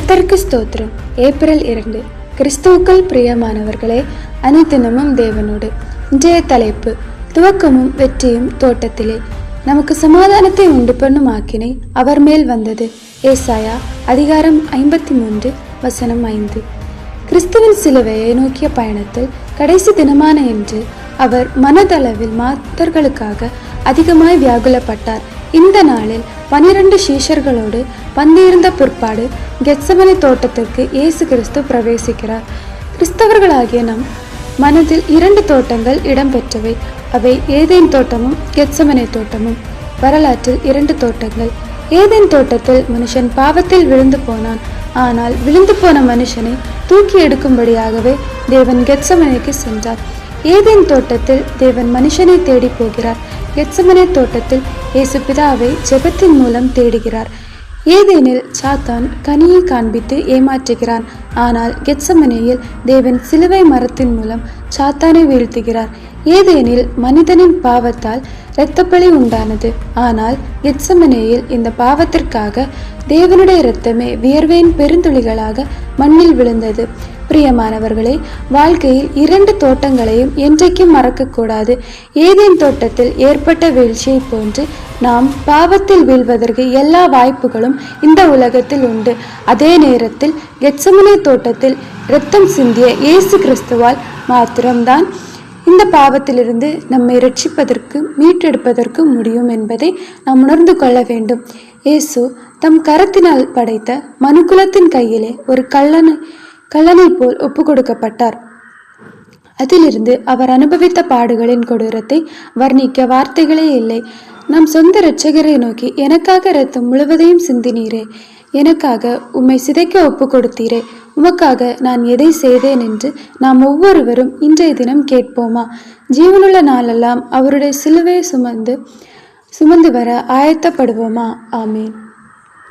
கர்த்தருக்கு ஸ்தோத்திரம். ஏப்ரல் 2. கிறிஸ்துவுக்குள் பிரியமானவர்களே, அனுதினமும் தேவனோடு. இன்றைய தலைப்பு, துவக்கமும் வெற்றியும் தோட்டத்திலே. நமக்கு சமாதானத்தை உண்டு பண்ணும் ஆக்கினை அவர் மேல் வந்தது. ஏசாயா அதிகாரம் 53 வசனம் 5. கிறிஸ்துவின் சிலுவையை நோக்கிய பயணத்தில் கடைசி தினமான இன்று அவர் மனதளவில் மாத்தர்களுக்காக அதிகமாய் வியாகுலப்பட்டார். இந்த நாளில் 12 சீஷர்களோடு பந்தியிருந்த பிற்பாடு கெத்செமனே தோட்டத்திற்கு இயேசு கிறிஸ்து பிரவேசிக்கிறார். கிறிஸ்தவர்களாகிய நம் மனதில் 2 தோட்டங்கள் இடம்பெற்றவை. அவை ஏதேன் தோட்டமும் கெத்செமனே தோட்டமும். வரலாற்றில் 2 தோட்டங்கள். ஏதேன் தோட்டத்தில் மனுஷன் பாவத்தில் விழுந்து போனான். ஆனால் விழுந்து போன மனுஷனை தூக்கி எடுக்கும்படியாகவே தேவன் கெத்செமனேக்கு சென்றார். ஏதேன் தோட்டத்தில் தேவன் மனுஷனை தேடி போகிறார். கெத்செமனே தோட்டத்தில் இயேசு பிதாவை ஜெபத்தின் மூலம் தேடுகிறார். ஏதேனில் சாத்தான் கனியை காண்பித்து ஏமாற்றுகிறான். ஆனால் கெத்செமனேயில் தேவன் சிலுவை மரத்தின் மூலம் சாத்தானை வீழ்த்துகிறார். ஏதேனில் மனிதனின் பாவத்தால் இரத்தப்பழி உண்டானது. ஆனால் கெத்செமனேயில் இந்த பாவத்திற்காக தேவனுடைய இரத்தமே வியர்வையின் பெருந்துளிகளாக மண்ணில் விழுந்தது. பிரியமானவர்களே, வாழ்க்கையில் 2 தோட்டங்களையும் என்றைக்கும் மறக்கக்கூடாது. ஏதேன் தோட்டத்தில் ஏற்பட்ட வீழ்ச்சியை போன்று நாம் பாவத்தில் வீழ்வதற்கு எல்லா வாய்ப்புகளும் இந்த உலகத்தில் உண்டு. அதே நேரத்தில் கெத்செமனே தோட்டத்தில் இரத்தம் சிந்திய இயேசு கிறிஸ்துவால் மாத்திரம்தான் இந்த பாவத்திலிருந்து நம்மை ரட்சிப்பதற்கு மீட்டெடுப்பதற்கு முடியும் என்பதை நாம் உணர்ந்து கொள்ள வேண்டும். இயேசு தம் கரத்தினால் படைத்த மனுக்குலத்தின் கையிலே ஒரு கள்ளனை போல் ஒப்பு கொடுக்கப்பட்டார். அதிலிருந்து அவர் அனுபவித்த பாடுகளின் கொடூரத்தை வர்ணிக்க வார்த்தைகளே இல்லை. நம் சொந்த இரட்சகரை நோக்கி, எனக்காக இரத்தம் முழுவதையும் சிந்தினீரே, எனக்காக உம்மை சிதைக்க ஒப்பு கொடுத்தீரே, உமக்காக நான் எதை செய்தேன் என்று நாம் ஒவ்வொருவரும் இன்றைய தினம் கேட்போமா? ஜீவனுள்ள நாளெல்லாம் அவருடைய சிலுவையை சுமந்து வர ஆயத்தப்படுவோமா? ஆமேன்.